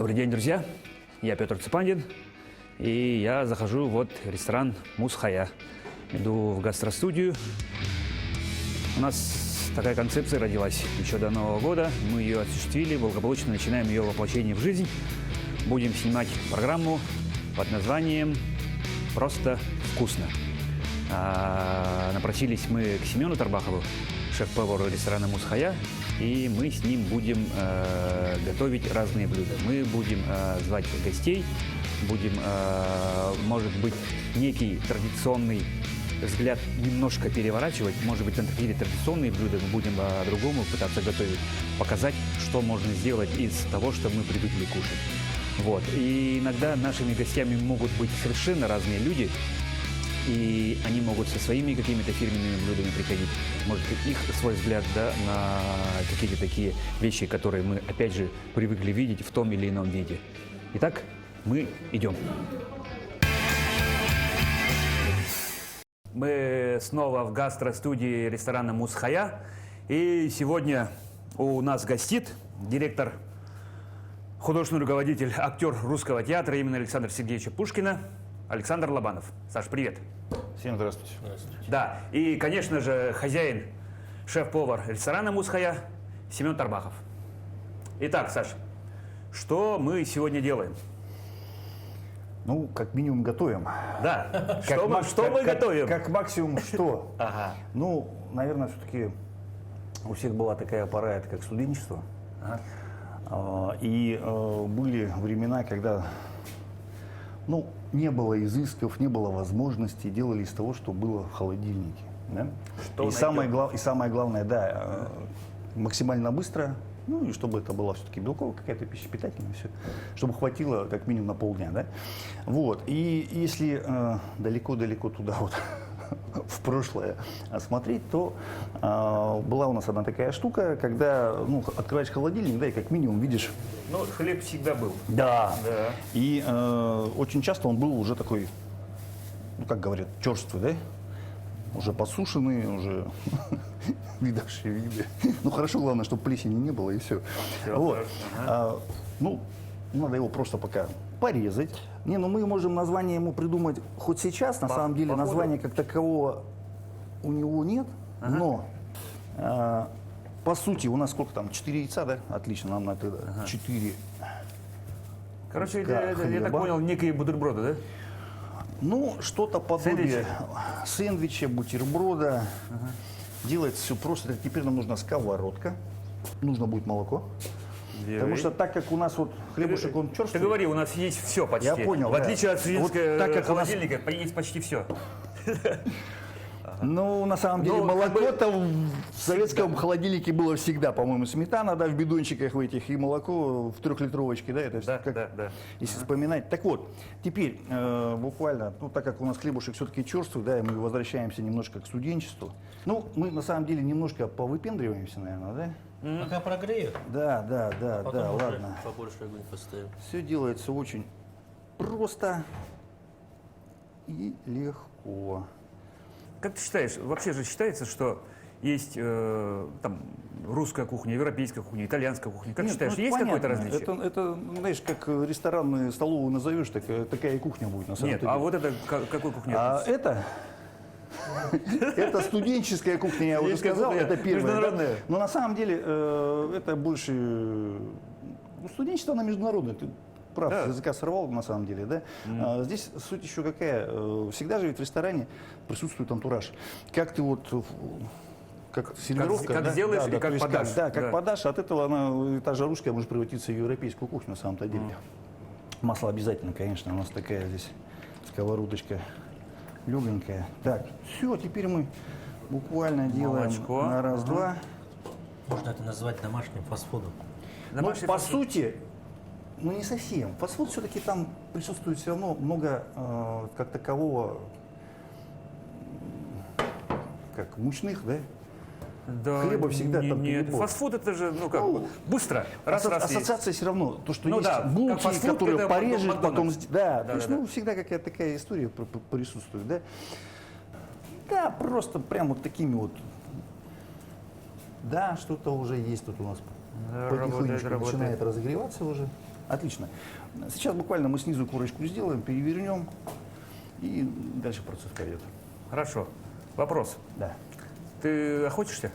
Добрый день, друзья. Я Петр Цепандин, и я захожу в ресторан Мусхая. Иду в гастростудию. У нас такая концепция родилась еще до Нового года. Мы ее осуществили, благополучно начинаем ее воплощение в жизнь. Будем снимать программу под названием «Просто вкусно». Напросились мы к Семену Тарбахову, шеф-повару ресторана Мусхая, и мы с ним будем готовить разные блюда. Мы будем звать гостей, будем, может быть, некий традиционный взгляд немножко переворачивать. Может быть, на такие традиционные блюда мы будем по-другому пытаться готовить, показать, что можно сделать из того, что мы привыкли кушать. Вот. И иногда нашими гостями могут быть совершенно разные люди, и они могут со своими какими-то фирменными блюдами приходить. Может быть, их свой взгляд, да, на какие-то такие вещи, которые мы, опять же, привыкли видеть в том или ином виде. Итак, мы идем. Мы снова в гастростудии ресторана Мусхая. И сегодня у нас гостит директор, художественный руководитель, актер Русского театра имени Александра Сергеевича Пушкина Александр Лобанов. Саш, привет. Всем здравствуйте. Здравствуйте. Да, и, конечно же, хозяин, шеф-повар ресторана Мусхая Семен Тарбахов. Итак, Саш, что мы сегодня делаем? Ну, как минимум готовим. Да, что мы готовим? Как максимум что? Ага. Ну, наверное, все-таки у всех была такая пора, это как студенчество. Ага. И были времена, когда не было изысков, не было возможностей, делали из того, что было в холодильнике. Да? И самое главное, да, максимально быстро, ну и чтобы это была все-таки белковая какая-то пища, питательная, все, чтобы хватило как минимум на полдня. Да? Вот. И если далеко-далеко туда вот в прошлое смотреть, то была у нас одна такая штука, когда открываешь холодильник, да, и как минимум видишь. Ну, хлеб всегда был. Да. И очень часто он был уже такой, как говорят, черствый, да? Уже подсушенный, уже видавшие виды. Ну хорошо, главное, чтобы плесени не было, и все. Вот. Ага. Надо его просто пока порезать. Мы можем название ему придумать хоть сейчас, на самом деле названия как такового у него нет, но по сути у нас сколько там, 4 яйца, да? Отлично, нам надо 4. Короче, я так понял, некие бутерброды, да? Ну, что-то подобие сэндвича, бутерброда. Делается все просто. Теперь нам нужна сковородка, нужно будет молоко. Потому что так как у нас вот хлебушек, он черствый. Ты говори, у нас есть все почти. Я понял, в отличие от студенческого холодильника, есть почти все. Ну, на самом деле, молоко-то в советском холодильнике было всегда, по-моему, сметана, да, в бидончиках в этих, и молоко в 3-литровочке, да, это да. Если вспоминать. Так вот, теперь буквально, так как у нас хлебушек все-таки черствый, да, и мы возвращаемся немножко к студенчеству. Мы на самом деле немножко повыпендриваемся, наверное, да? Пока прогреют. Да, ладно. Побольше огонь поставим. Все делается очень просто и легко. Как ты считаешь, вообще же считается, что есть там русская кухня, европейская кухня, итальянская кухня? Как ты считаешь, есть какое-то различие? Это, знаешь, как ресторан, столовую назовешь, такая и кухня будет на самом деле. Нет, а вот это какой кухня? Это студенческая кухня, я уже сказал, это первая. Международная. Но на самом деле это больше студенчество, оно международное. Ты прав, с языка сорвал на самом деле, да? Здесь суть еще какая, всегда же ведь в ресторане присутствует антураж. Как ты как сервировка, как сделаешь и как подашь. Как подашь, от этого та же русская может превратиться в европейскую кухню на самом-то деле. Масло обязательно, конечно, у нас такая здесь сковородочка легонькая. Так, все, теперь мы буквально делаем на раз-два. Можно это назвать домашним фастфудом. По сути, не совсем. Фастфуд все-таки там присутствует все равно много как такового, как мучных, да? Да, хлеба всегда там нет. Фастфуд это же, быстро. Ассоциация все равно, то, что есть булки, фастфуд, которые порежешь, потом... Да, то есть, всегда какая-то такая история присутствует, да? Да, просто прям вот такими вот... Да, что-то уже есть тут у нас. Потихонечку начинает разогреваться уже. Отлично. Сейчас буквально мы снизу корочку сделаем, перевернем, и дальше процесс пойдет. Хорошо. Вопрос. Да. Ты охотишься?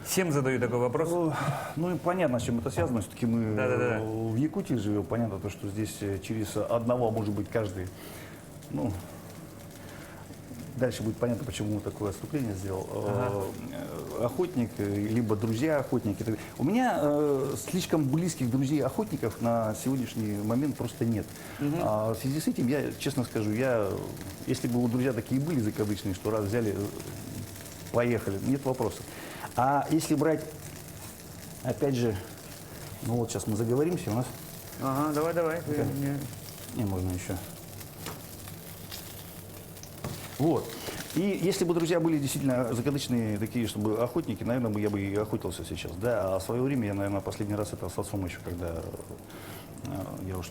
Всем задаю такой вопрос. Ну и понятно, с чем это связано. Все-таки мы Да-да-да. в Якутии живем. Понятно, то, что здесь через одного, может быть, каждый. Ну, дальше будет понятно, почему такое отступление сделал. Охотник, либо друзья охотники. У меня слишком близких друзей охотников на сегодняшний момент просто нет. В связи с этим, я честно скажу, если бы у друзья такие были закадычные, что раз взяли, поехали, нет вопросов. А если брать, опять же, ну вот сейчас мы заговоримся, у нас... Ага, давай. Не, можно еще. Вот. И если бы друзья были действительно закадычные такие, чтобы охотники, наверное, я бы и охотился сейчас. Да, а в свое время я, наверное, последний раз это с отцом еще, когда я уж...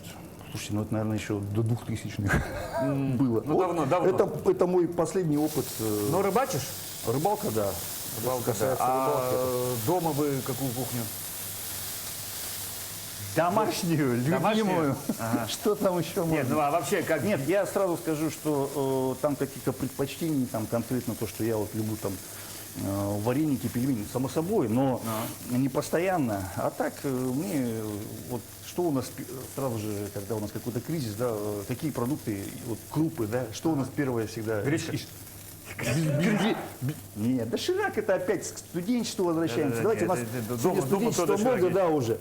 Слушайте, ну это, наверное, еще до 2000-х было. Ну, Вот давно. Это мой последний опыт. Ну, рыбачишь? Рыбалка, да. Рыбалка, да. Касается рыбалки, А дома вы какую кухню? домашнюю, любимую. Ага. Что там еще можно? Нет, ну а вообще как? Нет, я сразу скажу, что там каких-то предпочтений, там конкретно то, что я вот люблю там вареники, пельмени, само собой, но не постоянно. А так мне вот что у нас сразу же, когда у нас какой-то кризис, да, какие продукты, вот крупы, да, что у нас первое всегда? Гречка. Нет, доширак это опять к студенчеству возвращаемся. Да, Давайте у нас сегодня дома студенчество кто много, дошираки? да, уже.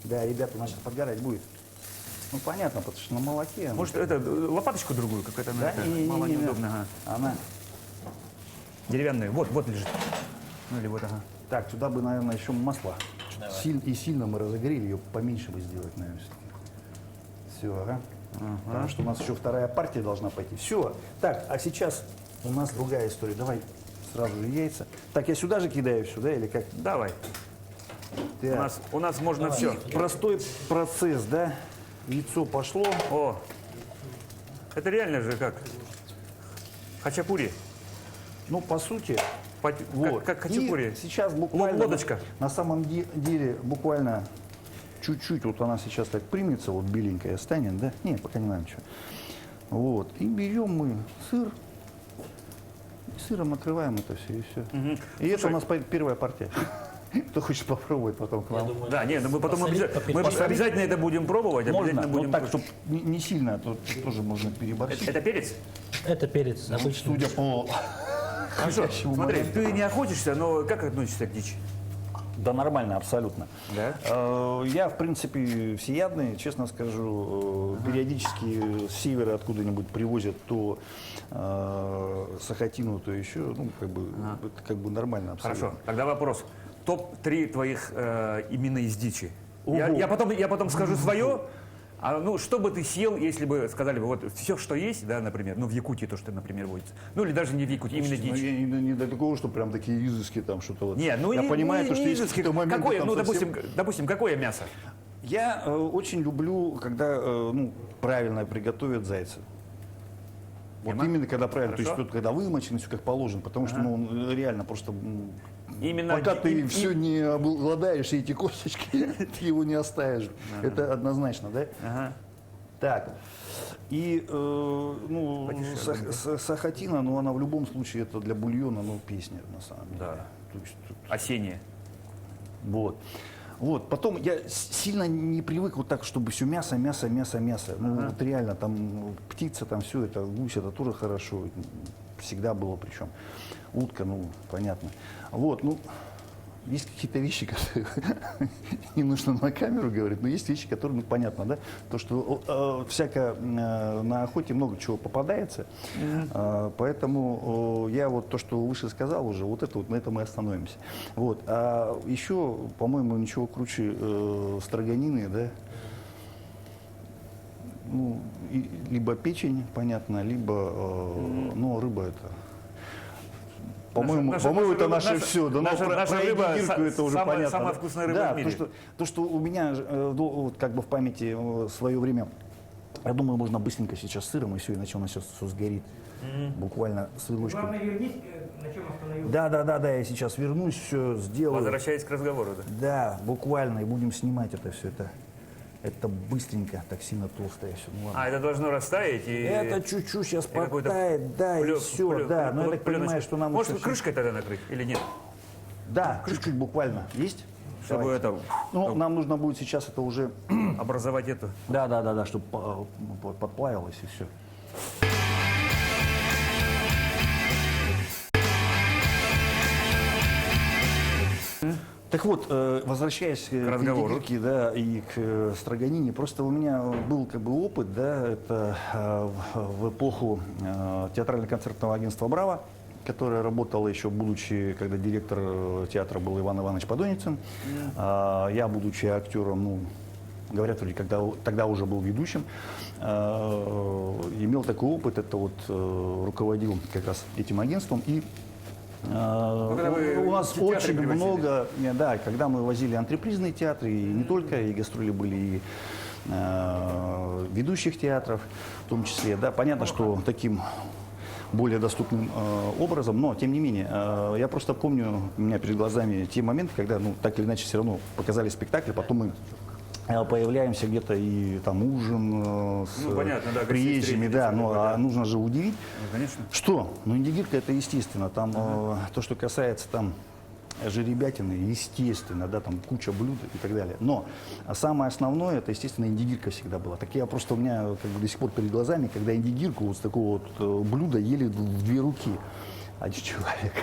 Да, ребята, у нас сейчас подгорать будет. Ну, понятно, потому что на молоке. Может, это лопаточку другую, какая-то да? мало неудобно. Ага. Она. Деревянную. Вот лежит. Ну или вот, ага. Так, сюда бы, наверное, еще масло. Сильно мы разогрели, ее поменьше бы сделать, наверное. Все, ага. Потому что у нас еще вторая партия должна пойти. Все. Так, а сейчас у нас другая история. Давай сразу же яйца. Так, я сюда же кидаю все, да, или как? Давай. Так. У нас можно все. Простой процесс, да? Яйцо пошло. О, это реально же как? Хачапури. Ну, по сути, Вот. Как хачапури. И сейчас буквально, Лодочка. на самом деле, буквально чуть-чуть, вот она сейчас так примется, вот беленькая станет, да? Не, пока не надо ничего. Вот. И берем мы сыр, и сыром накрываем это все, и все. И это у нас первая партия. Кто хочет попробовать потом к нам? Да, нет, ну мы потом Посолить, обязательно это будем пробовать. Можно, Обязательно но будем. так, чтобы не сильно, а то тоже можно переборщить. Это перец? Это перец обычный. Судя по... Хорошо. ходящему Смотри, моменту. ты не охотишься, но как относишься к дичи? Да нормально, абсолютно. Да? Я, в принципе, всеядный, честно скажу. Периодически с севера откуда-нибудь привозят то сахатину, то еще. Ну, это как бы нормально абсолютно. Хорошо. Тогда вопрос. Топ-3 твоих именно из дичи. Ого. Я потом скажу свое. А ну, что бы ты съел, если бы сказали бы, вот все, что есть, да, например, ну, в Якутии то, что, например, водится. Ну, или даже не в Якутии, именно Ну, дичь. не до такого, что прям такие изыски там что-то вот. Не, ну, я не, понимаю, не, то, что не есть изыски. какие-то моменты Какое, там ну, совсем- допустим, какое мясо? Я очень люблю, когда правильно приготовят зайца. Вот Прямо? именно когда правильно, то есть Хорошо. вот когда вымочено, все как положено, потому что ну, реально просто Именно пока ты и- все не обладаешь, и эти косточки, ты его не оставишь. Это однозначно, да? Ага. Так. И сахатина, ну она в любом случае это для бульона, ну песня на самом деле. Да. То есть, Осеннее. вот. Вот. Потом я сильно не привык вот так, чтобы все мясо. Ну вот реально там птица, там все это, гусь, это тоже хорошо. Всегда было причем. Утка, ну понятно. Вот, ну есть какие-то вещи, которые не нужно на камеру говорить, но есть вещи, которые, ну понятно, да, то, что всяко на охоте много чего попадается, поэтому я вот то, что выше сказал уже, вот это вот на этом мы остановимся. Вот. А еще, по-моему, ничего круче строганины, да, ну, либо печень, понятно, либо, ну, рыба это. По-моему, это наше все. Да, наша про рыба Эгирку это уже понятно. самая да? вкусная рыба да, в мире. то, что у меня вот как бы в памяти в свое время Я думаю, можно быстренько сейчас сыром и все, иначе у нас сейчас все сгорит. Буквально с вилочкой. Главное, вернись, на чем остановился. Да, я сейчас вернусь, все сделаю. Возвращаясь к разговору, да? Да, буквально, и будем снимать это все. Это быстренько, так сильно толстое все. Ну, ладно. А, это должно растаять и... Это чуть-чуть сейчас какой-то подтает, да, и все, да. Но я так понимаю, что нам Может, еще крышкой тогда накрыть или нет? Да, чуть-чуть буквально. Есть? Чтобы Давайте. это... Ну, нам нужно будет сейчас это уже... образовать это. Да, чтобы подплавилось и все. Так вот, возвращаясь к разговору. индигирке, да, и к строганине, просто у меня был как бы опыт, да, это в эпоху театрально-концертного агентства «Браво», которое работало еще, будучи, когда директор театра был Иван Иванович Подоницын. Я, будучи актером, ну, говорят, вроде, тогда уже был ведущим, имел такой опыт, это вот руководил как раз этим агентством. И когда вы у нас театры очень привозили. много, да, когда мы возили антрепризные театры, и не только, и гастроли были, и ведущих театров в том числе, да, понятно, что таким более доступным образом, но тем не менее, я просто помню, у меня перед глазами те моменты, когда, ну, так или иначе, все равно показали спектакль, потом мы появляемся где-то и там ужин с понятно, да, приезжими, да, но да. нужно же удивить. Ну, конечно. Что? Ну, индигирка это естественно, там то, что касается там жеребятины, естественно, да, там куча блюд и так далее. Но самое основное, это, естественно, индигирка всегда была. Так я просто, у меня как бы до сих пор перед глазами, когда индигирку вот с такого вот блюда ели в 2 руки один человек.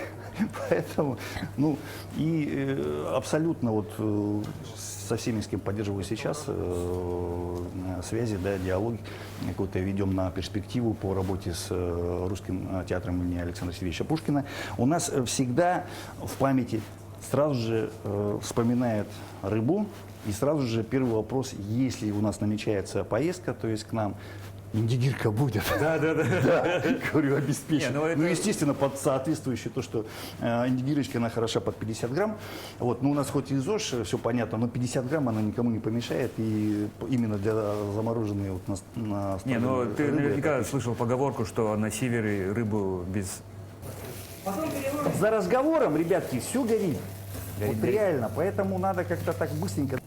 Поэтому, ну, и абсолютно вот со всеми, с кем поддерживаю сейчас связи, да, диалог какой-то ведем на перспективу по работе с Русским театром имени Александра Сергеевича Пушкина. У нас всегда в памяти сразу же вспоминает рыбу, и сразу же первый вопрос, если у нас намечается поездка, то есть к нам, индигирка будет. Да. Да, говорю, обеспечен. Не, ну это- Ну, естественно, под соответствующее то, что индигирочка, она хороша под 50 грамм. Вот, ну, у нас хоть и ЗОЖ, все понятно, но 50 грамм она никому не помешает. И именно для замороженной вот на Не, ну стороне ты рыбы наверняка это отлично. слышал поговорку, что на севере рыбу без... Потом переложим. За разговором, ребятки, все горит. Горит, Вот горит. реально, поэтому надо как-то так быстренько.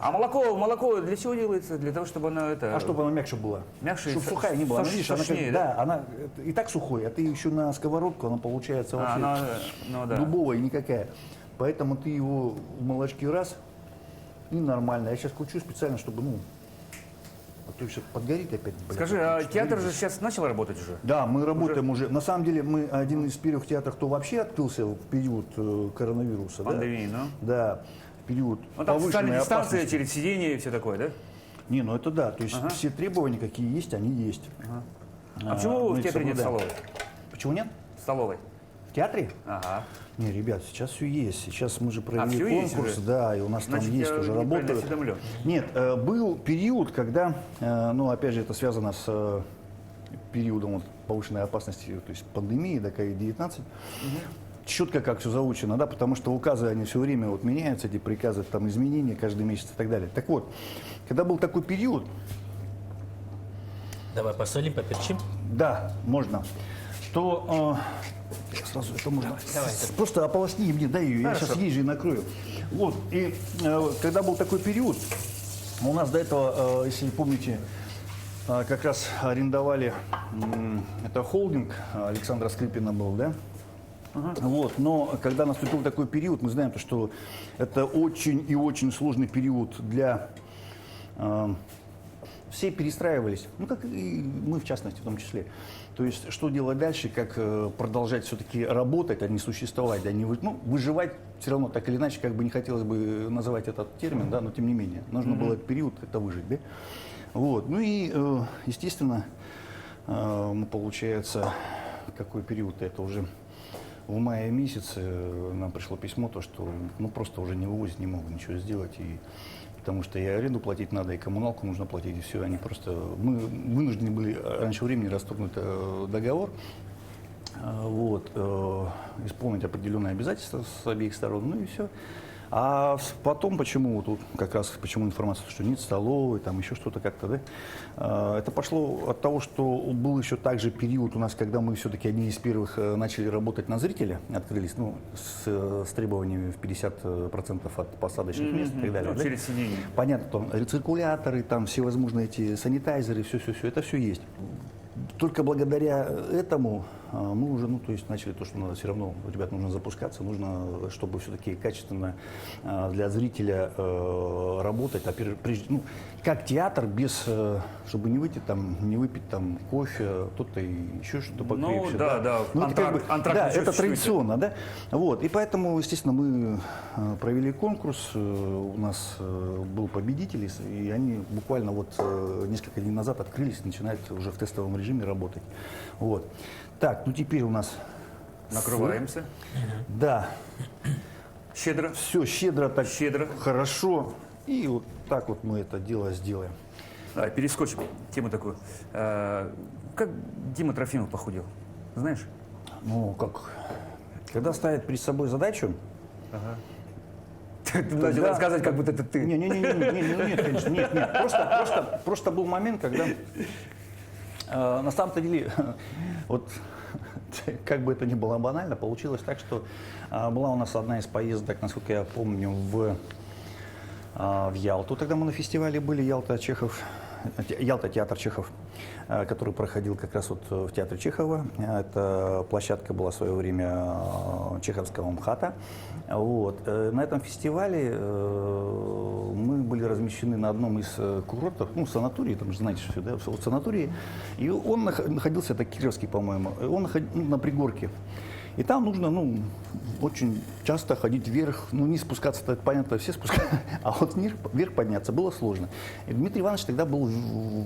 А молоко для чего делается? Для того, чтобы оно это... А чтобы она мягче была. Мягче и Чтобы сухая не была. Она, видишь, она как- сочнее, да, она и так сухой, а ты еще на сковородку, она получается вообще ну да. дубовая никакая. Поэтому ты его в молочке раз и нормально. Я сейчас кручу специально, чтобы, ну, а то еще подгорит опять. блин. Скажи, а Что театр видишь? же сейчас начал работать уже? Да, мы работаем уже. На самом деле мы один из первых театров, кто вообще открылся в период коронавируса. Пандемии, да? ну? Да, в период Ну там повышенной социальная дистанция, опасности. через сиденье и все такое, да? Не, ну это да, то есть все требования, какие есть, они есть. А почему мы в их театре нет соблюдаем. столовой? Почему нет? Столовой. В театре? Ага. Не, ребят, сейчас все есть. Сейчас мы же всё провели есть конкурс, уже? да, и у нас Значит, там есть я уже неправильно работают. осведомлен. Нет, был период, когда, ну, опять же, это связано с периодом вот, повышенной опасности, то есть пандемии, да, COVID-19. Четко как все заучено, да, потому что указы, они все время вот меняются, эти приказы, там изменения каждый месяц и так далее. Так вот, когда был такой период, Давай посолим, поперчим. да, можно, то сразу это можно. Просто ополосни мне, дай ее, я сейчас езжу и накрою. Вот, и когда был такой период, у нас до этого, если помните, как раз арендовали, это холдинг Александра Скрипина был, да? Вот, но когда наступил такой период, мы знаем, то, что это очень и очень сложный период для... все перестраивались, ну, как и мы, в частности, в том числе. То есть, что делать дальше, как продолжать все-таки работать, а не существовать, а не ну, выживать все равно, так или иначе, как бы не хотелось бы называть этот термин, да, но тем не менее, нужно было этот период как-то выжить, да. Вот, ну и, естественно, мы, получается, какой период, это уже в мае месяце нам пришло письмо, то, что ну, просто уже не вывозят, не могут ничего сделать, и потому что и аренду платить надо, и коммуналку нужно платить, и все. Они просто... Мы вынуждены были раньше времени расторгнуть договор, вот, исполнить определенные обязательства с обеих сторон, ну и все. Потом, почему вот тут как раз почему информация, что нет столовой, там еще что-то как-то, да? Это пошло от того, что был еще также период у нас, когда мы все-таки одни из первых начали работать на зрителя, открылись, ну, с требованиями в 50% от посадочных мест и так далее. Ну, да? через сиденье. Понятно, там рециркуляторы, там всевозможные эти санитайзеры, все, это все есть. Только благодаря этому мы уже, ну, то есть начали то, что надо все равно, ребят, нужно запускаться, нужно, чтобы все-таки качественно для зрителя работать, прежде, ну, как театр, без, чтобы не выйти там, не выпить там кофе, кто-то еще что-то покрепче. Ну, да. Ну, это, как бы, антракт да, еще это чуть-чуть. традиционно, да. Вот, и поэтому, естественно, мы провели конкурс, у нас был победитель, и они буквально вот несколько дней назад открылись, начинают уже в тестовом режиме работать. Вот. Так, ну теперь у нас Накрываемся. Да, Щедро. все щедро, так Щедро. хорошо. И вот так вот мы это дело сделаем. Давай, перескочим тему такую. Как Дима Трофимов похудел? Знаешь? Ну, как, когда ставят перед собой задачу, Ты начал рассказывать, как будто это ты. нет, конечно, нет. Просто был момент, когда на самом-то деле, вот как бы это ни было банально, получилось так, что была у нас одна из поездок, насколько я помню, в Ялту. Тогда мы на фестивале были, Ялта театр Чехов, который проходил как раз вот в театре Чехова. Эта площадка была в свое время чеховского МХАТа. Вот. На этом фестивале мы были размещены на одном из курортов, ну, санаторий, там же знаете, что да, в санатории. И он находился, это Кировский, по-моему, он находился на пригорке. И там нужно, ну, очень часто ходить вверх, ну, не спускаться, это понятно, все спускаются, а вот вверх подняться было сложно. И Дмитрий Иванович тогда был,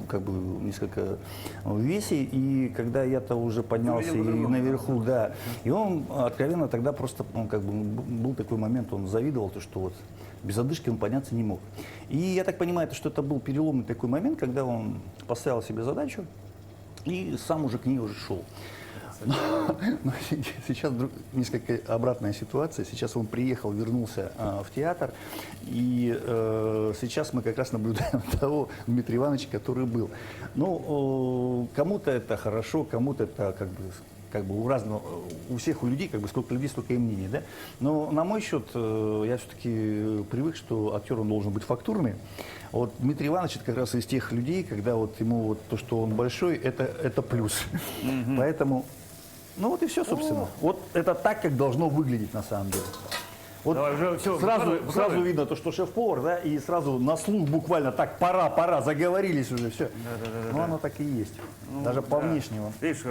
как бы, несколько в весе, и когда я-то уже поднялся и наверху, да, и он откровенно тогда просто, он, как бы, был такой момент, он завидовал, то, что вот без одышки он подняться не мог. И я так понимаю, что это был переломный такой момент, когда он поставил себе задачу и сам уже к ней уже шел. Но сейчас несколько обратная ситуация. Сейчас он приехал, вернулся в театр, и сейчас мы как раз наблюдаем того Дмитрия Ивановича, который был. Ну, кому-то это хорошо, кому-то это как бы у разного, у всех у людей, как бы сколько людей, столько и мнений, да. Но на мой счет, я все-таки привык, что актер он должен быть фактурный. Вот Дмитрий Иванович это как раз из тех людей, когда вот ему вот то, что он большой, это плюс. Поэтому, ну вот и все, собственно. Вот это так, как должно выглядеть на самом деле. Вот Давай, уже всё, сразу видно то, что шеф-повар, да, и сразу на слух буквально так, пора, заговорились уже, все. Ну, оно так и есть. Даже по внешнему. Видишь,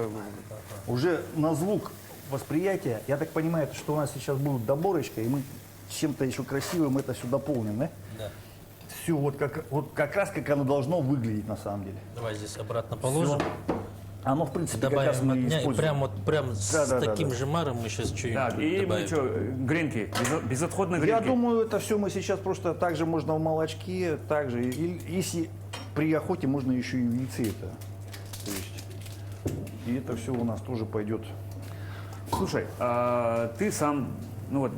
Уже на звук восприятия, я так понимаю, что у нас сейчас будет доборочка, и мы чем-то еще красивым это все дополним, да? Да. Все вот как раз как оно должно выглядеть на самом деле. Давай здесь обратно положим. Оно, в принципе, как раз Добавим мы огня, и используем. прям с таким же маром мы сейчас что-нибудь так, и мы добавим. что, гренки, безотходные Я гренки. думаю, это все мы сейчас просто так же можно в молочке, также, если при охоте можно еще и в яйце это. То есть, и это все у нас тоже пойдет. Слушай, ты сам, ну вот,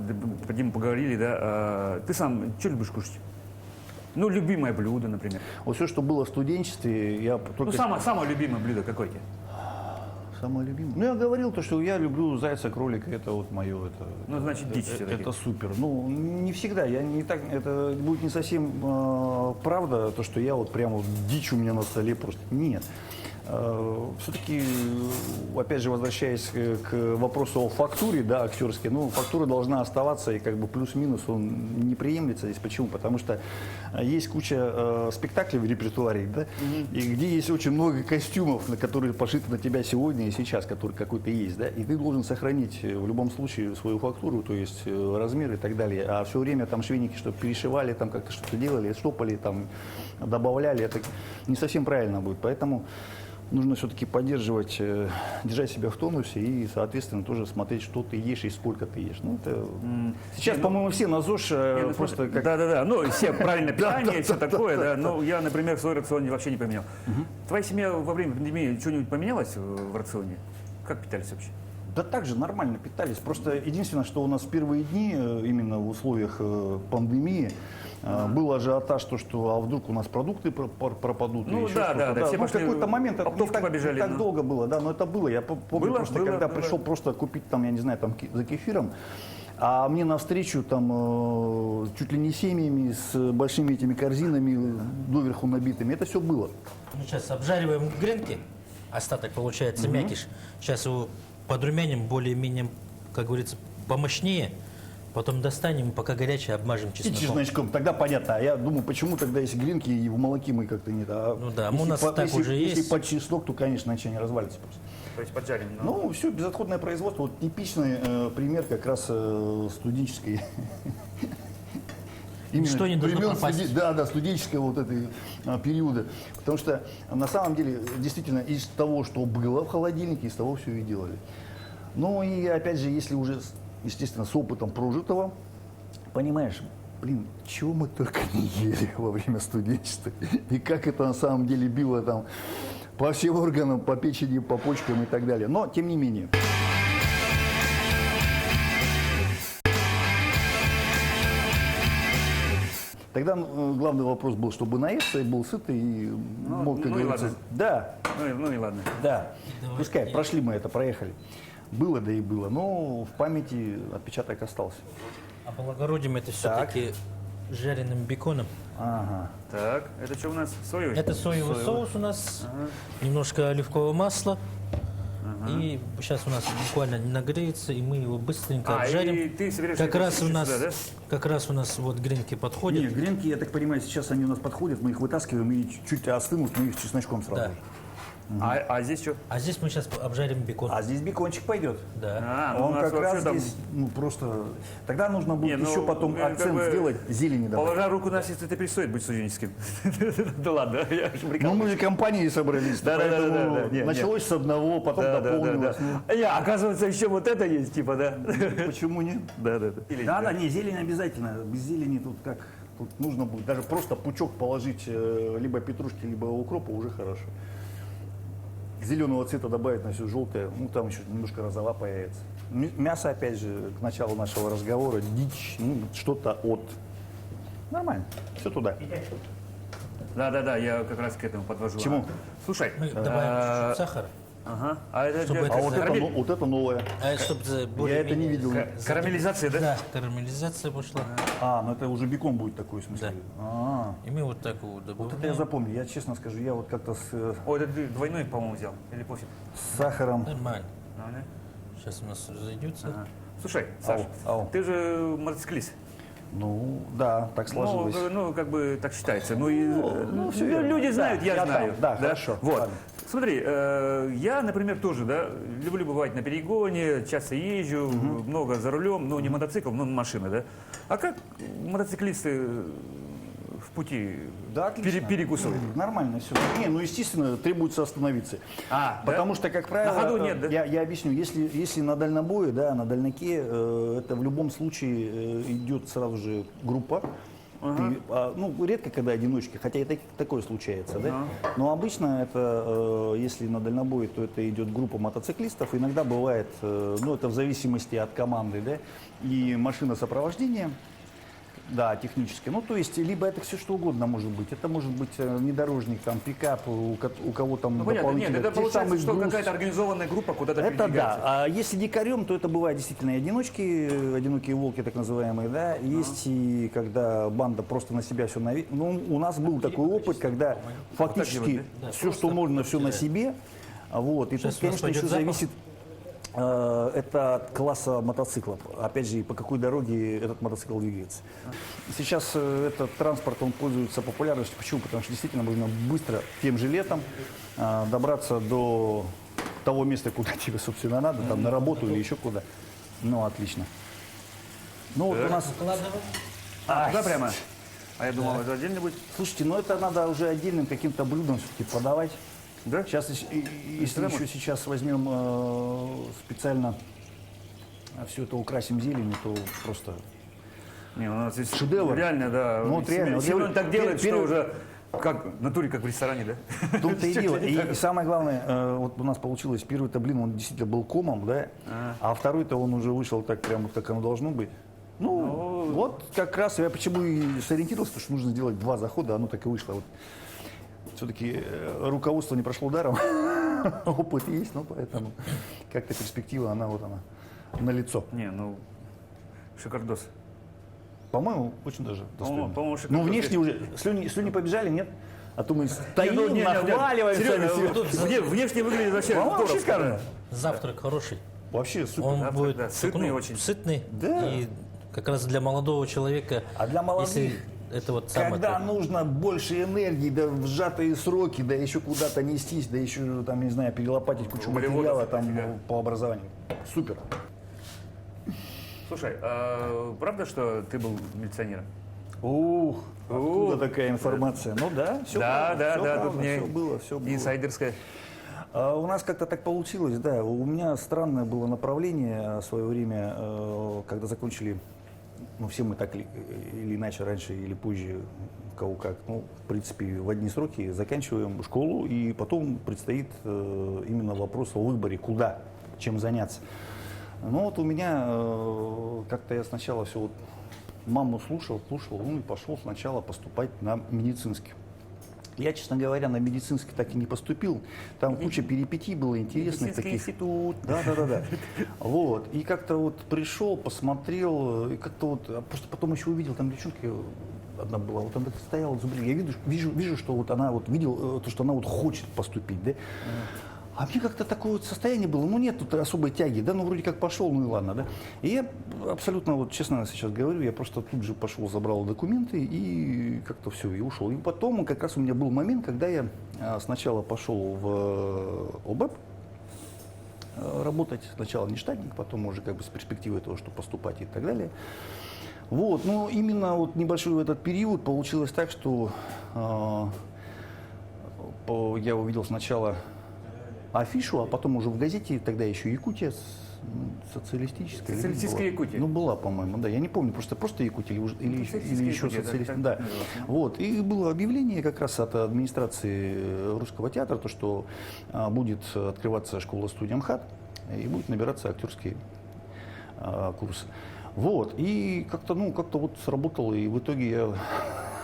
Дима, поговорили, да, ты сам что любишь кушать? Ну, любимое блюдо, например. Вот все, что было в студенчестве, я только... Ну, самое любимое блюдо какое тебе? Самое любимое. Ну, я говорил то, что я люблю зайца, кролика, это вот мое. Ну, значит, дичь все-таки. Это супер. Ну, не всегда. Я не так, это будет не совсем правда, то, что я вот прямо вот дичь у меня на столе просто. Нет. Все-таки, опять же, возвращаясь к вопросу о фактуре, да, актерской, ну, фактура должна оставаться, и как бы плюс-минус он не приемлется здесь. Почему? Потому что есть куча спектаклей в репертуаре, да, и где есть очень много костюмов, на которые пошиты на тебя сегодня и сейчас, который какой-то есть, да, и ты должен сохранить в любом случае свою фактуру, то есть размер и так далее. А все время там швейники что-то перешивали, там как-то что-то делали, штопали, там добавляли, это не совсем правильно будет. Поэтому нужно все-таки поддерживать, держать себя в тонусе и, соответственно, тоже смотреть, что ты ешь и сколько ты ешь. Ну, это... Сейчас, по-моему, все на ЗОЖ просто как... Да, ну, все правильное питание, все такое, да. Ну, я, например, свой рацион вообще не поменял. Твоя семья во время пандемии что-нибудь поменялась в рационе? Как питались вообще? Да так же нормально питались. Просто единственное, что у нас в первые дни, именно в условиях пандемии, был ажиотаж, что а вдруг у нас продукты пропадут. Ну, или да, еще да, что-то. да, все Ну, в пошли, какой-то момент это оптовки побежали, не так ну. долго было, да, но это было. Я помню, Было? просто Было? когда Было. пришел просто купить там, я не знаю, там за кефиром, а мне навстречу там чуть ли не семьями с большими этими корзинами доверху набитыми. Это все было. Мы сейчас обжариваем гренки, остаток получается мякиш. Сейчас его подрумяним более-менее, как говорится, помощнее. Потом достанем, пока горячее, обмажем И чесноком. чесночком, тогда понятно. А я думаю, почему тогда, если гренки и в молоке мы как-то не... Ну да, если у нас так уже если есть. под чеснок, то, конечно, начинает не развалится просто. То есть поджарим. Ну, все, безотходное производство. Вот типичный пример как раз студенческой... Ничто не должно времен пропасть. да, студенческого вот этой периода. Потому что на самом деле, действительно, из того, что было в холодильнике, из того все и делали. Ну и опять же, если уже, естественно, с опытом прожитого, понимаешь, блин, чего мы только не ели во время студенчества. И как это на самом деле било там по всем органам, по печени, по почкам и так далее. Но, тем не менее. Тогда главный вопрос был, чтобы наесться, и был сыт, и мог, как ну и говорится... ладно. Да, Ну и ладно. да. Пускай, прошли мы это, проехали. Было, да и было. Но в памяти отпечаток остался. Облагородим это все-таки жареным беконом. Ага. Так, это что у нас? Соевый? Это соевый соус у нас, немножко оливкового масла. И сейчас у нас буквально нагреется, и мы его быстренько обжарим. и ты собираешься Как это раз у сюда, нас, да? как раз у нас вот гренки подходят. Нет, гренки, я так понимаю, сейчас они у нас подходят, мы их вытаскиваем и чуть остынут, мы их с чесночком сразу. Да. А здесь что? А здесь мы сейчас обжарим бекон. А здесь бекончик пойдет. Да. Ну, у Он нас как вообще раз там, здесь, ну просто... Тогда нужно будет Не, ну, еще потом как акцент бы, сделать, зелени добавить. положа руку на сердце, это перестает быть студенческим. Да ладно, я же Ну прикалываюсь. мы же компанией собрались, Да. поэтому Не, началось с одного, потом дополнилось. Оказывается, еще вот это есть, типа, да? Почему нет? Да. Да, не, зелень обязательно. Без зелени тут как? Тут нужно будет даже просто пучок положить либо петрушки, либо укропа, уже хорошо. Зеленого цвета добавить на все желтое, ну там еще немножко розова появится. Мясо, опять же, к началу нашего разговора, дичь, ну, что-то от. Нормально, все туда. Да, я как раз к этому подвожу. Чему? Слушай, Мы добавим чуть-чуть сахара. ага, а это Чтобы для- это А вот это, вот это новое. Чтобы Я это не видел. карамелизация, да? Да, карамелизация пошла. А, ну это уже бекон будет такой, в смысле. Да. А, И мы вот так его вот добавляем. это я запомнил. Я честно скажу, я вот как-то Ой, это ты двойной, по-моему, взял. Или пофиг? с сахаром. Нормально. Нормально? Сейчас у нас разойдется. Ага. Слушай, Саш, ау. ты же мотоциклист. Ну, да, так сложилось. Ну, как бы так считается. Ну, и, всё верно. люди знают, Да, я я знаю. там, да, хорошо, Вот. ладно. Смотри, я, например, тоже, да, люблю бывать на перегоне, часто езжу, много за рулем, ну, не мотоцикл, но машина, да. А как мотоциклисты в пути Да, отлично. перекусывают? Нормально все. Не, ну, естественно, требуется остановиться. А, Потому что, как правило, На ходу нет, да? я объясню, если на дальнобое, да, на дальноке, это в любом случае идет сразу же группа. Ну, редко, когда одиночки, хотя и такое случается, да? Но обычно это, если на дальнобое, то это идет группа мотоциклистов. Иногда бывает, ну, это в зависимости от команды, да, и машина сопровождения. Да, технически. Ну, то есть, либо это все что угодно может быть. Это может быть внедорожник, там, пикап, у кого там Ну, понятно, нет, дополнительно. это Те получается, самые что груз. какая-то организованная группа куда-то Это передвигается. да. А если дикарем, то это бывают действительно и одиночки, одинокие волки, так называемые, да. Есть и когда банда просто на себя все Ну, у нас был такой опыт, когда фактически делать, все, что можно, все на себе. Вот. И Сейчас тут, у нас конечно, еще пойдет запах. зависит это от класса мотоциклов. Опять же, и по какой дороге этот мотоцикл двигается. Сейчас этот транспорт, он пользуется популярностью. Почему? Потому что действительно можно быстро, тем же летом, добраться до того места, куда тебе, собственно, надо, там, на работу или еще куда. Ну, отлично. Ну, вот у нас... Туда прямо? А я думал, это отдельно будет. Слушайте, ну это надо уже отдельным каким-то блюдом все-таки подавать. Да? Сейчас, если Прямо? еще сейчас возьмем специально все это украсим зеленью, то просто... Не, у нас здесь Шедевр. реально, да. Ну, вот реально. Вот Семен я- так делает, что первый- уже Как, в натуре, как в ресторане, да? В том-то и дело. И самое главное, вот у нас получилось, первый-то блин, он действительно был комом, да, а второй-то он уже вышел так прямо, вот как оно должно быть. Ну, вот как раз я почему и сориентировался, потому что нужно сделать 2 захода, оно так и вышло. Вот. Все-таки руководство не прошло даром, опыт есть, но поэтому как-то перспектива, она вот она, налицо. Не, ну, шикардос. По-моему, очень даже достойно. По-моему, Ну, шикардос. внешне уже, слюни побежали, нет? А то мы Не, стоим, ну, не, нахваливаем серьезно, сами себя. вот внешне выглядит вообще По-моему, здорово. шикарно. Завтрак хороший. Вообще супер. Он Завтрак, будет да, сытный ну, очень. сытный. Да. И как раз для молодого человека. А для молодых, если это вот самое когда то. нужно больше энергии, да в сжатые сроки, да еще куда-то нестись, да еще там, не знаю, перелопатить кучу Углеводов материала это там фига. по образованию. Супер. Слушай, а правда, что ты был милиционером? Ух, откуда такая информация? Ну да, все Да, правда, да, все да, правда, тут мне все было, все было. инсайдерская. У нас как-то так получилось, да. У меня странное было направление в свое время, когда закончили, ну все мы так или иначе, раньше или позже, кого как, ну, в принципе, в одни сроки заканчиваем школу, и потом предстоит именно вопрос о выборе, куда, чем заняться. Ну вот у меня как-то я сначала все вот маму слушал, ну и пошел сначала поступать на медицинский. Я, честно говоря, на медицинский так и не поступил. Там куча перипетий было интересных Медицинский таких. институт. Да. Вот. И как-то вот пришел, посмотрел, и как-то вот, просто потом еще увидел, там девчонка одна была, вот она так стояла, зубрила. Я вижу, что вот она вот видел, то, что она вот хочет поступить, да. А мне как-то такое вот состояние было, ну нет тут особой тяги, да, ну вроде как пошел, ну и ладно, да. И я абсолютно, вот честно сейчас говорю, я просто тут же пошел, забрал документы и как-то все, и ушел. И потом как раз у меня был момент, когда я сначала пошел в ОБЭП работать, сначала не штатник, потом уже как бы с перспективой того, что поступать и так далее. Вот, но именно вот небольшой в этот период получилось так, что я увидел сначала афишу, а потом уже в газете, тогда еще Якутия, социалистическая. Социалистическая была. Якутия. Ну, была, по-моему, да. Я не помню, просто Якутия или еще Якутия, социалистическая. да, Да. так Вот. И было объявление как раз от администрации Русского театра, то, что будет открываться школа-студия МХАТ и будет набираться актерские курсы. Вот. И как-то вот сработало, и в итоге я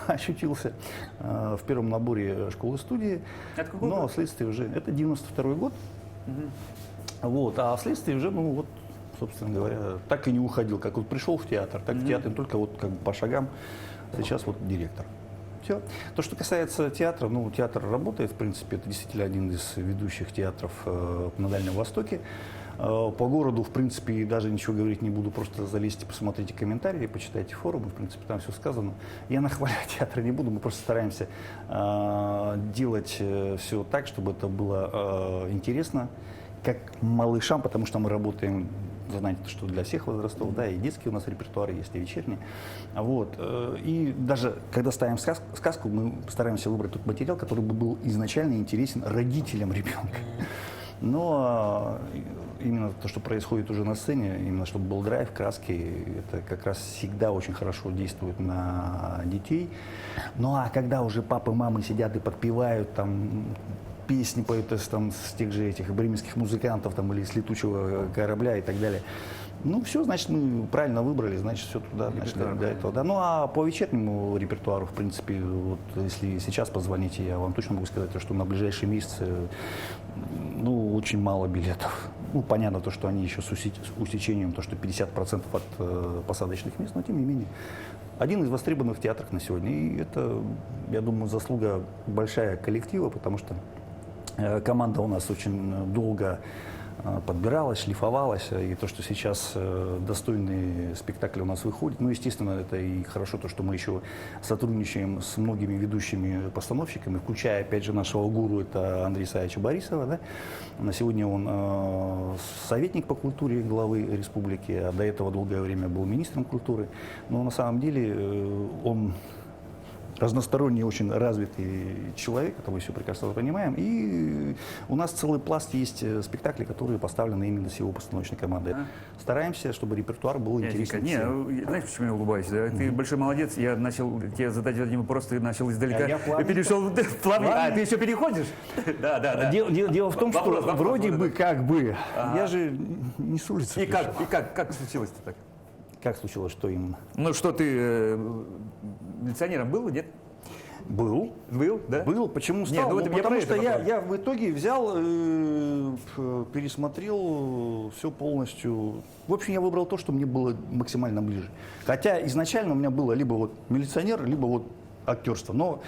очутился в первом наборе школы-студии. Это какой Но год? вследствие уже, это 92-й год. Вот, а вследствие уже, ну вот, собственно говоря, так и не уходил. Как вот пришел в театр, так в театр только вот как бы по шагам. Сейчас вот директор. Все. То, что касается театра, ну, театр работает, в принципе, это действительно один из ведущих театров на Дальнем Востоке. По городу, в принципе, даже ничего говорить не буду, просто залезьте, посмотрите комментарии, почитайте форумы, в принципе, там все сказано. Я нахвалять театра не буду, мы просто стараемся делать все так, чтобы это было интересно, как малышам, потому что мы работаем, знаете, что для всех возрастов, да, и детский у нас репертуар есть, и вечерний. Вот. И даже когда ставим сказку, мы стараемся выбрать тот материал, который бы был изначально интересен родителям ребенка. Но именно то, что происходит уже на сцене, именно чтобы был драйв, краски, это как раз всегда очень хорошо действует на детей. Ну а когда уже папы, мамы сидят и подпевают там песни поют там, с тех же этих бременских музыкантов там, или с летучего корабля и так далее. Ну, все, значит, мы правильно выбрали, значит, все туда, значит, до этого. Да. Ну, а по вечернему репертуару, в принципе, вот, если сейчас позвоните, я вам точно могу сказать, что на ближайшие месяцы, ну, очень мало билетов. Ну, понятно то, что они еще с усечением, то, что 50% от посадочных мест, но тем не менее. Один из востребованных театров на сегодня. И это, я думаю, заслуга большая коллектива, потому что команда у нас очень долго подбиралась, шлифовалась, и то, что сейчас достойные спектакли у нас выходят, ну, естественно, это и хорошо, то, что мы еще сотрудничаем с многими ведущими постановщиками, включая, опять же, нашего гуру, это Андрея Исаевича Борисова, да? На сегодня он советник по культуре главы республики, а до этого долгое время был министром культуры, но на самом деле он разносторонний, очень развитый человек, это мы все прекрасно понимаем. И у нас целый пласт есть спектаклей, которые поставлены именно с его постановочной командой. Стараемся, чтобы репертуар был интересен Не, всем. знаешь, почему я улыбаюсь? Да? Ты большой молодец. Я начал тебе задать один вопрос, ты начал издалека. Я плавненько. И перешел в плавник. А, ты еще переходишь? Да. Дело в том, что Вопрос, вроде вот бы, это. как бы, я же не с улицы И пришел. как случилось-то так? Как случилось, что именно? Ну что, ты милиционером был, нет? Был. Был, да? Был. Почему стал? ну вот Ну, я потому про что это вопрос. я в итоге взял, пересмотрел все полностью. В общем, я выбрал то, что мне было максимально ближе. Хотя изначально у меня было либо вот милиционер, либо вот актерство. Но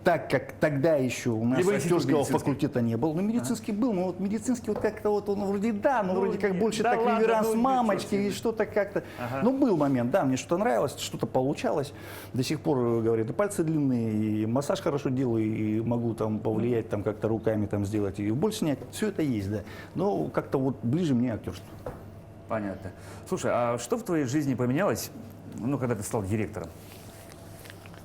так как тогда еще у нас Либо институт актерского медицинский. факультета не было, но медицинский был, но вот медицинский вот как-то вот он вроде да, но вроде как нет, больше да так ладно, реверанс ну, мамочки ничего себе. и что-то как-то. Ну, был момент, да, мне что-то нравилось, что-то получалось. До сих пор, говорят, и пальцы длинные, и массаж хорошо делаю, и могу там повлиять, там как-то руками там сделать, и боль снять. Все это есть, да. Но как-то вот ближе мне актерство. Понятно. Слушай, а что в твоей жизни поменялось, ну, когда ты стал директором?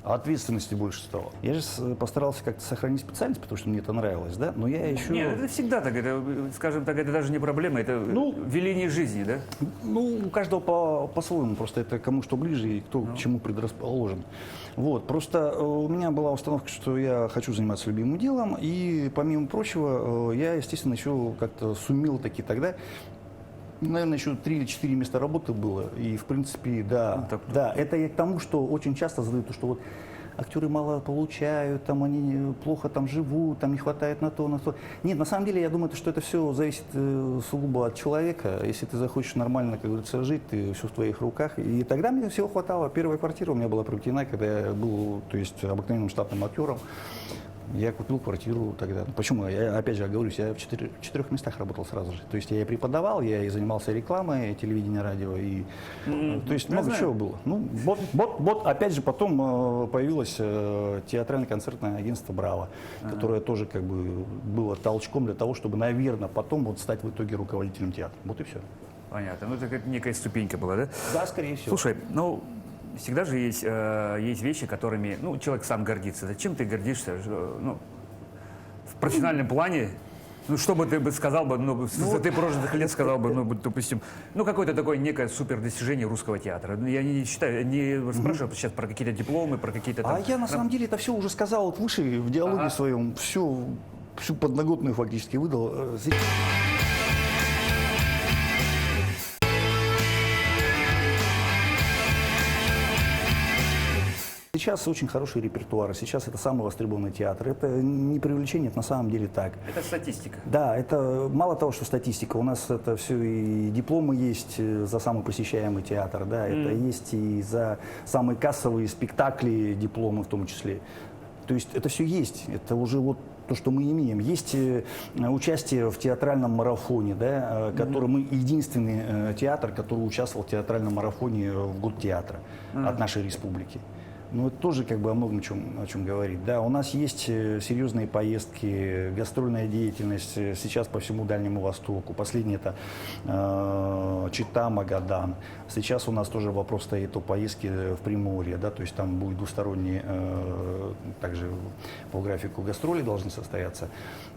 Ответственности больше стало. Я же постарался как-то сохранить специальность, потому что мне это нравилось, да. Но я еще... Нет, это всегда так, это, скажем так, это даже не проблема, это веление жизни, да? Ну, у каждого по-своему, просто это кому что ближе и кто к чему предрасположен. Вот, просто у меня была установка, что я хочу заниматься любимым делом, и помимо прочего, я, естественно, еще как-то сумел таки тогда, наверное, еще 3 или 4 места работы было, и, в принципе, да, да, это я к тому, что очень часто задают, то, что вот актеры мало получают, там они плохо там живут, там не хватает на то, на то. Нет, на самом деле, я думаю, что это все зависит сугубо от человека. Если ты захочешь нормально, как говорится, жить, ты все в твоих руках. И тогда мне всего хватало. Первая квартира у меня была приобретена, когда я был, то есть, обыкновенным штатным актером. Я купил квартиру тогда. Почему? Я, опять же, оговорюсь, я в четырех местах работал сразу же. То есть я и преподавал, я и занимался рекламой, телевидением, радио. И, то есть много чего было. Ну, вот, опять же, потом появилось театрально-концертное агентство «Браво», которое тоже как бы было толчком для того, чтобы, наверное, потом вот стать в итоге руководителем театра. Вот и все. Понятно. Ну, это как некая ступенька была, да? Да, скорее всего. Слушай, ну, всегда же есть вещи, которыми, ну, человек сам гордится. Зачем ты гордишься? Ну, в профессиональном плане, ну, что бы ты бы сказал бы, ну, за ты прожитых лет сказал бы, ну, допустим, ну, какое-то такое некое супер достижение русского театра. Ну, я не считаю, не спрашиваю сейчас про какие-то дипломы, про какие-то там... А я на самом деле это все уже сказал вот выше в диалоге своем, всю подноготную фактически выдал. Сейчас очень хороший репертуар, сейчас это самый востребованный театр. Это не преувеличение, это на самом деле так. Это статистика. Да, это мало того, что статистика, у нас это все и дипломы есть за самый посещаемый театр, да, это есть и за самые кассовые спектакли дипломы в том числе. То есть это все есть, это уже вот то, что мы имеем. Есть участие в театральном марафоне, да, который мы единственный театр, который участвовал в театральном марафоне в год театра от нашей республики. Ну, это тоже как бы о многом о чем говорит. Да, у нас есть серьезные поездки, гастрольная деятельность сейчас по всему Дальнему Востоку. Последний это Чита, Магадан. Сейчас у нас тоже вопрос стоит о поездке в Приморье, да, то есть там будет двусторонние, также по графику гастроли должны состояться.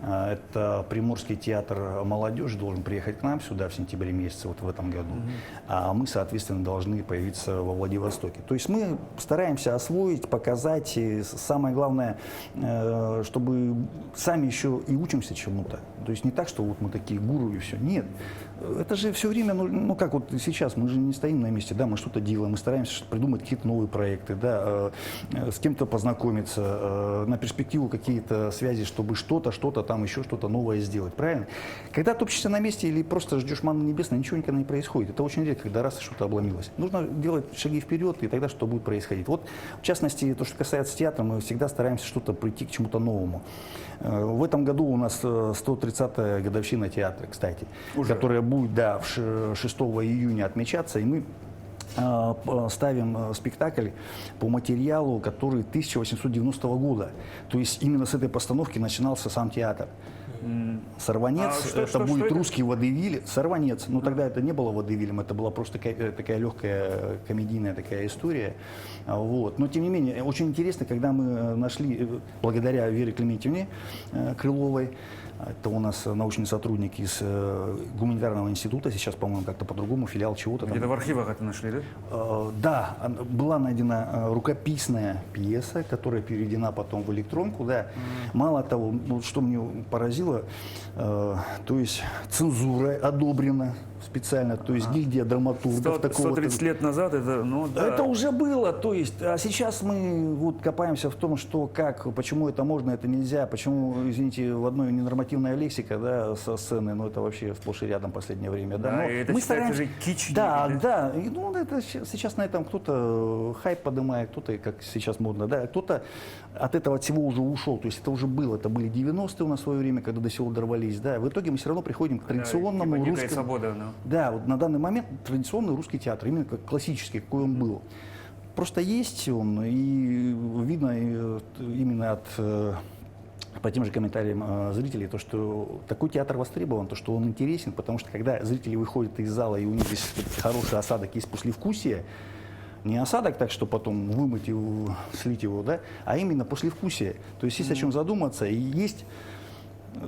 Это Приморский театр молодежи должен приехать к нам сюда в сентябре месяце, вот в этом году. А мы, соответственно, должны появиться во Владивостоке. То есть мы стараемся освоить, показать. И самое главное, чтобы сами еще и учимся чему-то. То есть не так, что вот мы такие гуру и все. Нет. Это же все время, ну как вот сейчас, мы же не стоим на месте, да, мы что-то делаем, мы стараемся придумать какие-то новые проекты, да, с кем-то познакомиться, на перспективу какие-то связи, чтобы что-то там еще что-то новое сделать, правильно? Когда топчешься на месте или просто ждешь манны небесной, ничего никогда не происходит. Это очень редко, когда раз что-то обломилось. Нужно делать шаги вперед, и тогда что будет происходить. Вот, в частности, то, что касается театра, мы всегда стараемся что-то прийти к чему-то новому. В этом году у нас 130-я годовщина театра, кстати, которая будет, да, 6 июня отмечаться, и мы ставим спектакль по материалу, который 1890 года. То есть именно с этой постановки начинался сам театр. Сорванец, А что- это что будет это? русский водевиль. Сорванец, но тогда это не было водевилем, это была просто такая легкая комедийная такая история. Вот. Но тем не менее, очень интересно, когда мы нашли, благодаря Вере Клементьевне Крыловой, это у нас научный сотрудник из гуманитарного института, сейчас, по-моему, как-то по-другому, филиал чего-то там. Где-то в архивах это нашли, да? Да, была найдена рукописная пьеса, которая переведена потом в электронку. Да. Мало того, вот что мне поразило, то есть цензура одобрена специально, то есть гильдия драматургов. 130 лет назад это, ну да. Это уже было, то есть, а сейчас мы вот копаемся в том, что, как, почему это можно, это нельзя, почему, извините, в одной ненормативная лексика, да, со сцены, но это вообще сплошь и рядом в последнее время, да. Да, Но и это считается же кич. Да, некий, да, и, ну, это сейчас на этом кто-то хайп поднимает, кто-то, как сейчас модно, да, кто-то от этого от всего уже ушел, то есть это уже было, это были 90-е у нас в свое время, когда до сего дорвались, да, в итоге мы все равно приходим к традиционному типа дикая русскому. свобода, ну. Да, вот на данный момент традиционный русский театр, именно как классический, какой он был. Просто есть он, и видно именно по тем же комментариям зрителей, то, что такой театр востребован, то, что он интересен, потому что когда зрители выходят из зала, и у них здесь хороший осадок, есть послевкусие, не осадок так, что потом вымыть его, слить его, да, а именно послевкусие. То есть есть о чем задуматься, и есть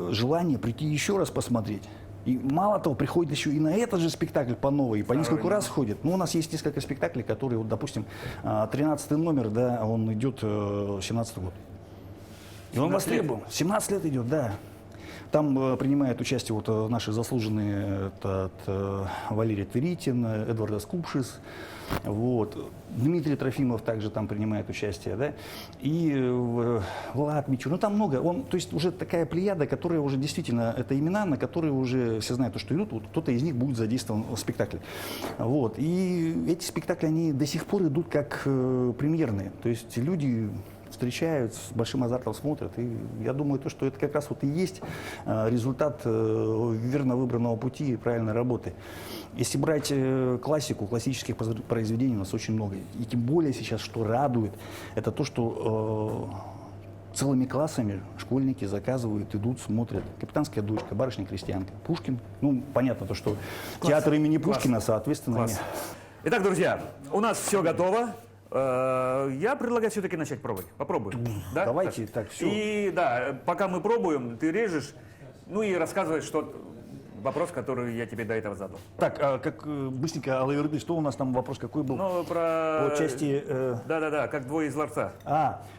желание прийти еще раз посмотреть. И мало того, приходит еще и на этот же спектакль по новой, и по несколько раз ходит. Ну, у нас есть несколько спектаклей, которые, вот, допустим, 13-й номер, да, он идет 17-й год. И он востребован. 17 лет идет, да. Там принимают участие вот наши заслуженные, Валерий Тыритин, Эдвард Скупшис, вот. Дмитрий Трофимов также там принимает участие, да, и Влад Мичур, ну там много, то есть уже такая плеяда, которая уже действительно, это имена, на которые уже все знают, что идут, вот кто-то из них будет задействован в спектакле. Вот. И эти спектакли, они до сих пор идут как премьерные, то есть люди встречают, с большим азартом смотрят. И я думаю, что это как раз вот и есть результат верно выбранного пути и правильной работы. Если брать классику, классических произведений у нас очень много. И тем более сейчас, что радует, это то, что целыми классами школьники заказывают, идут, смотрят. «Капитанская дочка», «Барышня-крестьянка», Пушкин. Ну, понятно, то, что театр имени Пушкина, соответственно. Класс. Итак, друзья, у нас все готово. Я предлагаю все-таки начать пробовать. Попробуем. Да? Давайте так, все. И да, пока мы пробуем, ты режешь, ну и рассказываешь, что вопрос, который я тебе до этого задал. Так, как быстренько, Алаверды, что у нас там вопрос какой был? Ну, про... По части... Да-да-да, как двое из ларца.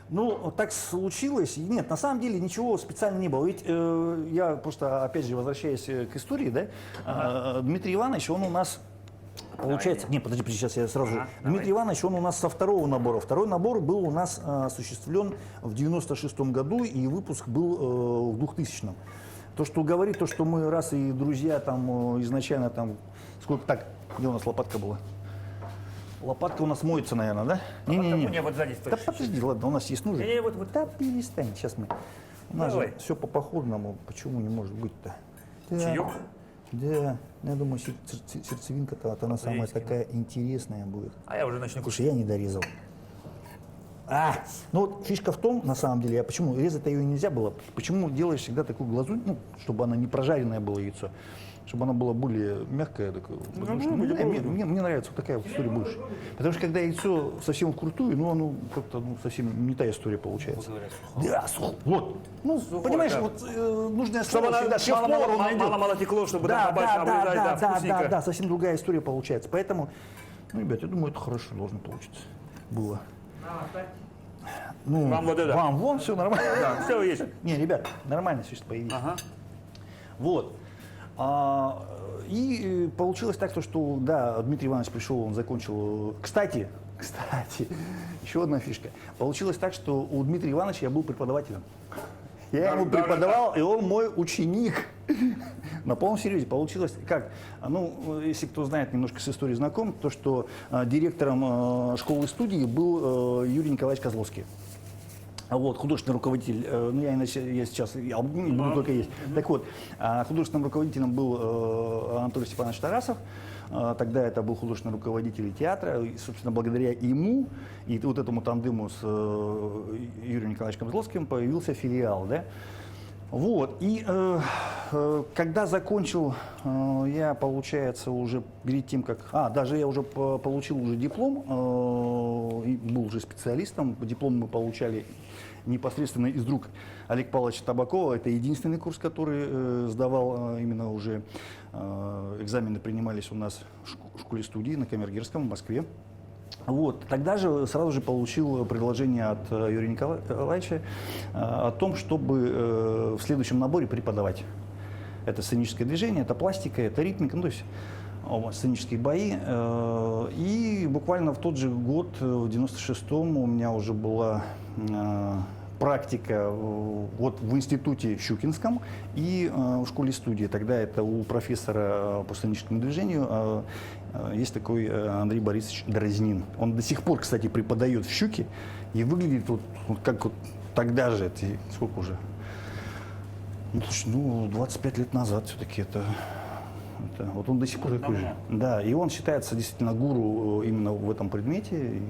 Ну, так случилось. Нет, на самом деле ничего специально не было. Ведь я просто, опять же, возвращаясь к истории, да, Дмитрий Иванович, он у нас... Получается, нет, подожди, сейчас я сразу. Дмитрий Иванович, он у нас со второго набора. Второй набор был у нас осуществлен в 96-м году, и выпуск был в 2000-м. То, что говорит, то, что мы раз и друзья там изначально там, сколько так, где у нас лопатка была? Лопатка у нас моется, наверное, да? Не-не-не. Не, вот сзади Да стоишь. подожди, ладно, у нас есть нужды. Не, вот. Да перестань, сейчас мы. У нас Давай. же все по походному, почему не может быть-то? Чаек? Да, я думаю, сердцевинка-то вот она самая такая интересная будет. А я уже начну кушать. Слушай, я не дорезал. Ну вот фишка в том, на самом деле, почему резать-то ее нельзя было, почему делаешь всегда такую глазурь, ну, чтобы она не прожаренное было яйцо, чтобы оно было более мягкое. Такое, мне нравится вот такая вот история больше. Потому что когда яйцо совсем вкрутую, ну оно как-то совсем не та история получается. Да, сухо. Вот. Ну, понимаешь, да. вот нужное Чтобы слово она всегда шеф-повар он найдет. мало текло, чтобы там побольше обрезать, да, вкусненько. Да, совсем другая история получается. Поэтому, ну, ребят, я думаю, это хорошо должно получиться. Было. Ну, Вам вот это. Вам вон все нормально. Да, все есть. Не, ребят, нормально все появилось. Ага. Вот. И получилось так, что да, Дмитрий Иванович пришел, он закончил. Кстати, еще одна фишка. Получилось так, что у Дмитрия Ивановича я был преподавателем. Я ему преподавал, и он мой ученик. На полном серьезе получилось как? Ну, если кто знает, немножко с историей знаком, то что директором школы-студии был Юрий Николаевич Козловский. Вот, художественный руководитель, ну я сейчас я буду только есть. Так вот, художественным руководителем был Анатолий Степанович Тарасов. Тогда это был художественный руководитель театра. И, собственно, благодаря ему и вот этому тандему с Юрием Николаевичем Козловским появился филиал, да? Вот, и когда закончил, я, получается, уже перед тем, как... даже я уже получил уже диплом, и был уже специалистом. Диплом мы получали непосредственно из рук Олега Павловича Табакова. Это единственный курс, который сдавал именно уже, экзамены принимались у нас в школе-студии на Камергерском в Москве. Вот. Тогда же сразу же получил предложение от Юрия Николаевича о том, чтобы в следующем наборе преподавать. Это сценическое движение, это пластика, это ритмика, ну, то есть сценические бои. И буквально в тот же год, в 96-м, у меня уже была практика вот в институте Щукинском и в школе-студии. Тогда это у профессора по сценическому движению есть такой Андрей Борисович Дразнин. Он до сих пор, кстати, преподает в Щуке и выглядит вот как вот тогда же, сколько уже? Ну, слушай, 25 лет назад все-таки это вот он до сих пор такой же. Да, и он считается действительно гуру именно в этом предмете. И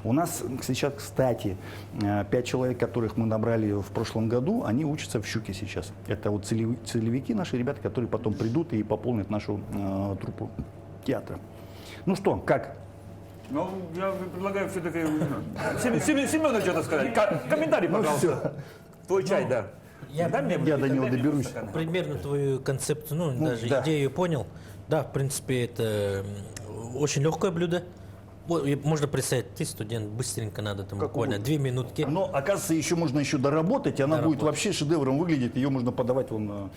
у нас сейчас, кстати, 5 человек, которых мы набрали в прошлом году, они учатся в Щуке сейчас. Это вот целевики, наши ребята, которые потом придут и пополнят нашу труппу театра. Ну что, как? Ну, я предлагаю все-таки Семену что-то сказать. Комментарий, пожалуйста. Твой чай, да. Я до него доберусь. Примерно твою концепцию, даже да. идею понял. Да, в принципе, это очень легкое блюдо. Вот, можно представить, ты студент, быстренько надо, там буквально 2 минутки. Но, оказывается, еще можно еще доработать, и она будет вообще шедевром выглядеть. Ее можно подавать вон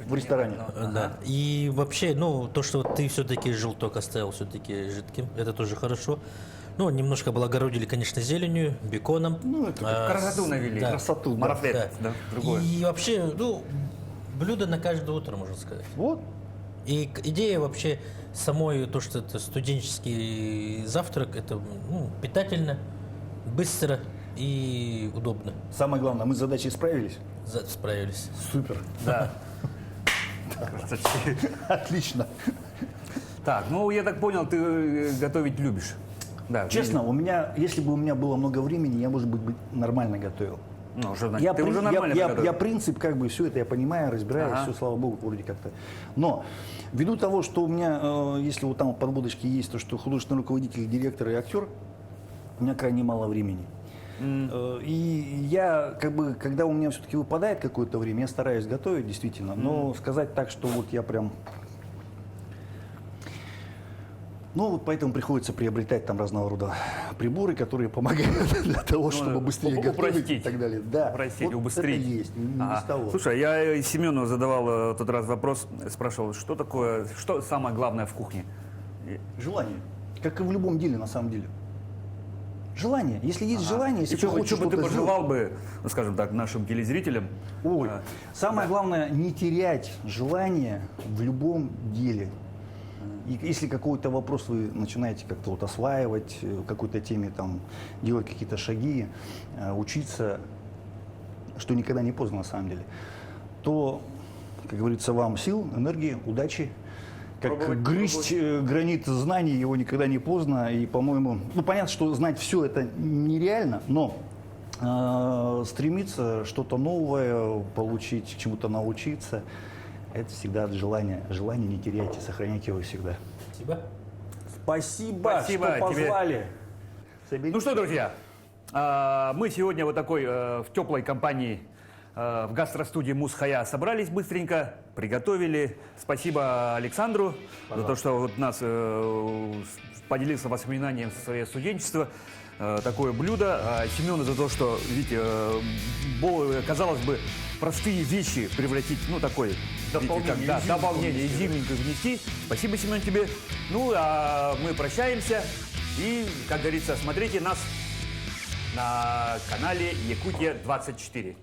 в ресторане. Да. И вообще, то, что ты все-таки желток оставил все-таки жидким, это тоже хорошо. Ну, немножко облагородили, конечно, зеленью, беконом. Ну, это красоту навели. Да. Красоту. Марафет, да, другое. И вообще, блюдо на каждое утро, можно сказать. Вот. И идея вообще самой, то, что это студенческий завтрак, это питательно, быстро и удобно. Самое главное, мы с задачей справились. Справились. Супер. Да. Отлично. Так, я так понял, ты готовить любишь. Да, Честно, если бы у меня было много времени, я, может быть, нормально готовил. Уже нормально я принцип, как бы, все это я понимаю, разбираюсь, все, слава богу, вроде как-то. Но ввиду того, что у меня, если вот там в подводочке есть то, что художественный руководитель, директор и актер, у меня крайне мало времени. И я, как бы, когда у меня все-таки выпадает какое-то время, я стараюсь готовить, действительно. Но сказать так, что вот я прям... вот поэтому приходится приобретать там разного рода приборы, которые помогают для того, чтобы быстрее готовить и так далее. Да, упростить, вот убыстрить. Это есть, не без того. Слушай, я Семену задавал в тот раз вопрос, спрашивал, что самое главное в кухне? Желание. Как и в любом деле, на самом деле. Желание. Если есть желание, если ты хочешь что бы ты что-то пожелал бы, скажем так, нашим телезрителям? Самое главное, не терять желание в любом деле. И если какой-то вопрос вы начинаете как-то вот осваивать, в какой-то теме там делать какие-то шаги, учиться, что никогда не поздно на самом деле, то, как говорится, вам сил, энергии, удачи. Как грызть гранит знаний, его никогда не поздно. И, по-моему, понятно, что знать все это нереально, но стремиться что-то новое получить, чему-то научиться, это всегда от желания. Желание не теряйте, сохраняйте его всегда. Спасибо. Спасибо, что позвали. Ну что, друзья, мы сегодня вот такой в теплой компании в гастростудии Мусхая собрались быстренько, приготовили. Спасибо Александру за то, что вот нас поделился воспоминанием со своего студенчества. Такое блюдо. Семену за то, что, видите, казалось бы, простые вещи превратить, такое дополнение зимненькое внести. Спасибо, Семен, тебе. А мы прощаемся. И, как говорится, смотрите нас на канале Якутия 24.